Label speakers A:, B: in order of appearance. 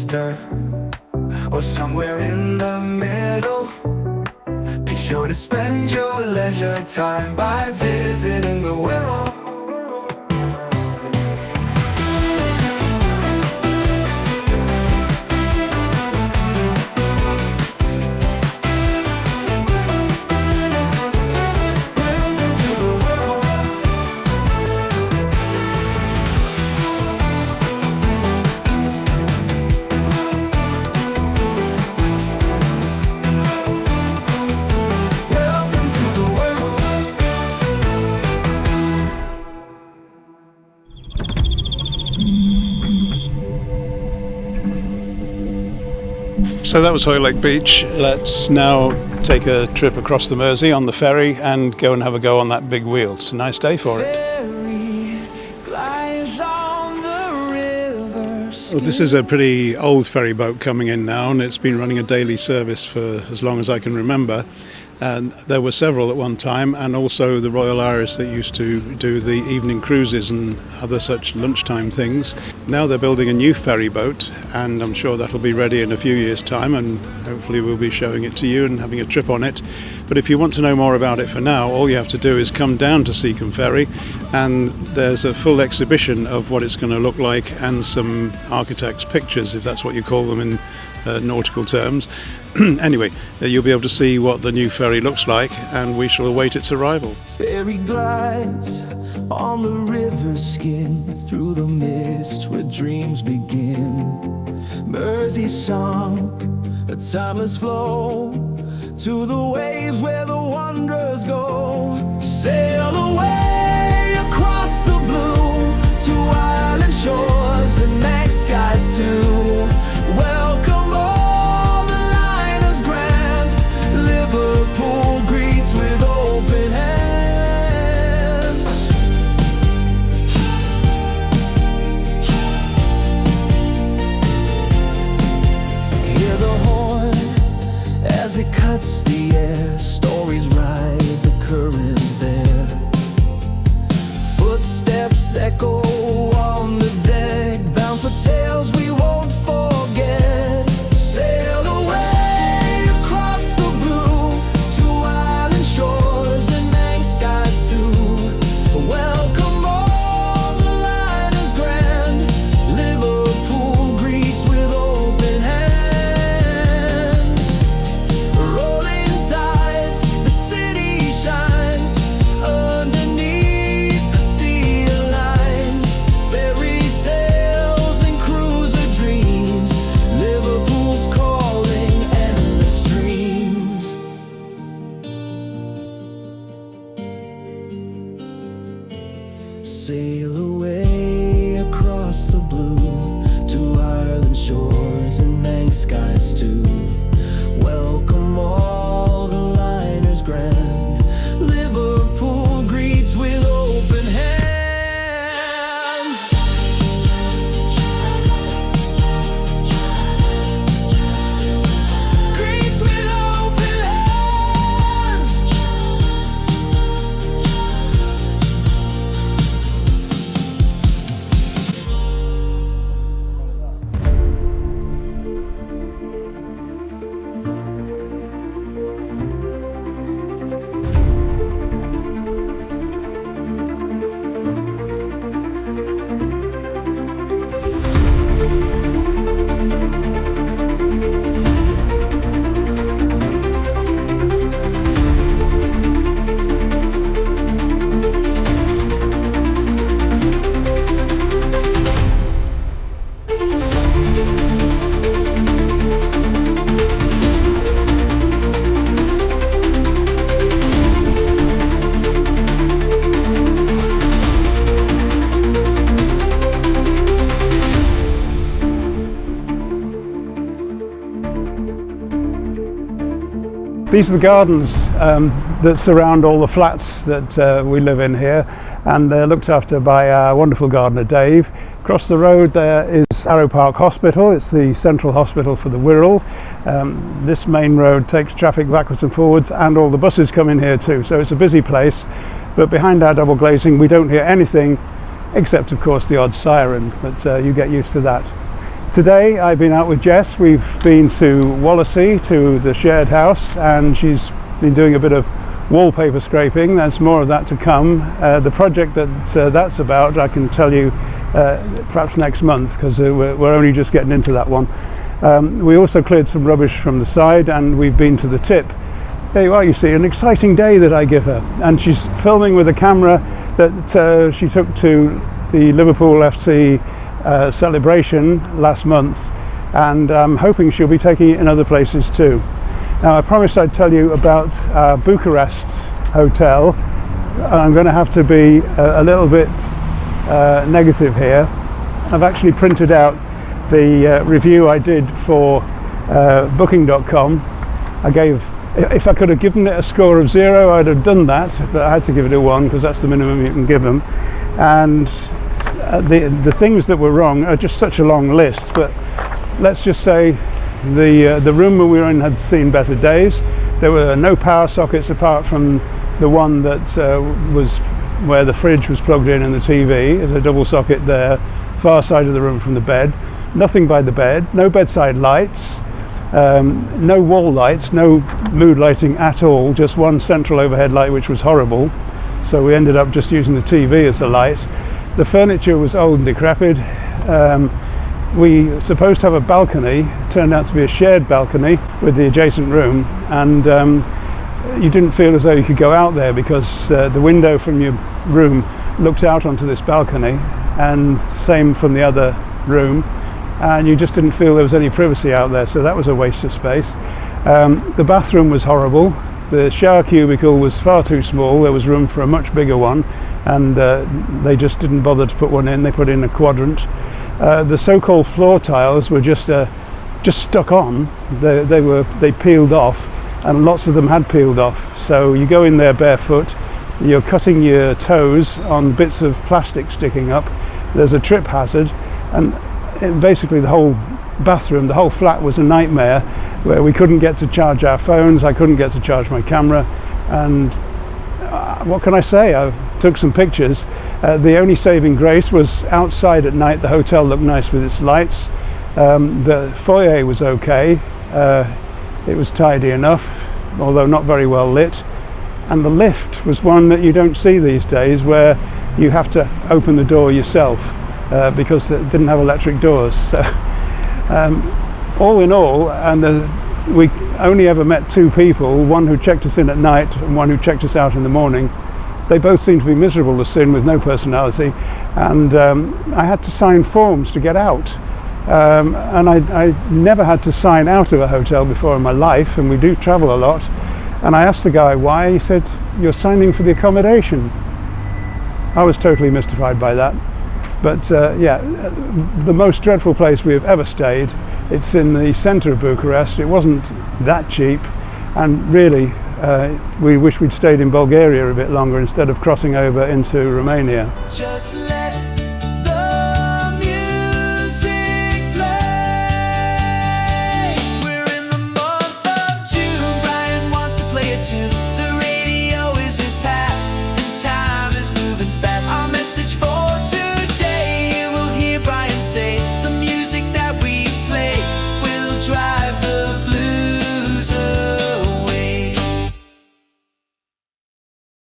A: Manchester, or somewhere in the middle. Be sure to spend your leisure time by visiting the Wirral.
B: So that was Hoylake Beach. Let's now take a trip across the Mersey on the ferry and go and have a go on that big wheel. It's a nice day for it.
A: Ferry glides on the river.
B: Well, this is a pretty old ferry boat coming in now, and it's been running a daily service for as long as I can remember. And there were several at one time, and also the Royal Irish that used to do the evening cruises and other such lunchtime things. Now they're building a new ferry boat, and I'm sure that'll be ready in a few years' time, and hopefully we'll be showing it to you and having a trip on it. But if you want to know more about it for now, all you have to do is come down to Seacombe Ferry, and there's a full exhibition of what it's going to look like and some architects' pictures, if that's what you call them in nautical terms. Anyway, you'll be able to see what the new ferry looks like, and we shall await its arrival.
A: Ferry glides on the river skin, through the mist where dreams begin. Mersey sunk, a timeless flow, to the waves where the wanderers go. Sail away across the blue, to island shores and night skies too. Welcome all the liners grand, Liverpool greets with open hands. Hear the horn as it cuts the air, stories ride the current there. Footsteps echo on the deck, bound for tales we won't forget. Sail away across the blue, to island shores and night skies too. Welcome all the liners grand, Liverpool greets with open hands. Rolling tides, the city shines underneath the sea lines. Fairy tales and cruiser dreams, Liverpool's calling endless dreams. Sail away across the blue, to Ireland shores and night skies too. Welcome all the liners grand, Liverpool greets with open hands. Greets with open hands.
B: These are the gardens that surround all the flats that we live in here, and they're looked after by our wonderful gardener Dave. Across the road there is Arrow Park Hospital. It's the central hospital for the Wirral. This main road takes traffic backwards and forwards, and all the buses come in here too, so it's a busy place. But behind our double glazing we don't hear anything except of course the odd siren, but you get used to that. Today I've been out with Jess. We've been to Wallasey, to the shared house, and she's been doing a bit of wallpaper scraping. There's more of that to come. The project that's about, I can tell you perhaps next month, because we're only just getting into that one. We also cleared some rubbish from the side, and we've been to the tip. There you are, you see, an exciting day that I give her. And she's filming with a camera that she took to the Liverpool FC celebration last month, and I'm hoping she'll be taking it in other places too. Now, I promised I'd tell you about our Bucharest hotel. I'm going to have to be a little bit negative here. I've actually printed out the review I did for booking.com. If I could have given it a score of 0, I'd have done that, but I had to give it a 1 because that's the minimum you can give them. And the things that were wrong are just such a long list, but let's just say the room we were in had seen better days. There were no power sockets apart from the one that was where the fridge was plugged in and the TV. There's a double socket there, far side of the room from the bed. Nothing by the bed, no bedside lights, no wall lights, no mood lighting at all, just one central overhead light which was horrible. So we ended up just using the TV as the light. The furniture was old and decrepit. We were supposed to have a balcony, turned out to be a shared balcony with the adjacent room, and you didn't feel as though you could go out there because the window from your room looked out onto this balcony, and same from the other room, and you just didn't feel there was any privacy out there, so that was a waste of space. The bathroom was horrible. The shower cubicle was far too small. There was room for a much bigger one, and they just didn't bother to put one in. They put in a quadrant. The so-called floor tiles were just stuck on. They peeled off, and lots of them had peeled off. So you go in there barefoot, you're cutting your toes on bits of plastic sticking up. There's a trip hazard, and basically the whole bathroom, the whole flat was a nightmare, where we couldn't get to charge our phones. I couldn't get to charge my camera, and what can I say? I took some pictures. The only saving grace was outside at night. The hotel looked nice with its lights. The foyer was okay. It was tidy enough, although not very well lit. And the lift was one that you don't see these days, where you have to open the door yourself because it didn't have electric doors. So all in all, and we only ever met 2 people, one who checked us in at night and one who checked us out in the morning. They both seemed to be miserable as sin with no personality, and I had to sign forms to get out. And I never had to sign out of a hotel before in my life, and we do travel a lot. And I asked the guy why. He said, "You're signing for the accommodation." I was totally mystified by that. But yeah, the most dreadful place we have ever stayed. It's in the centre of Bucharest. It wasn't that cheap, and really we wish we'd stayed in Bulgaria a bit longer instead of crossing over into Romania.
A: Just let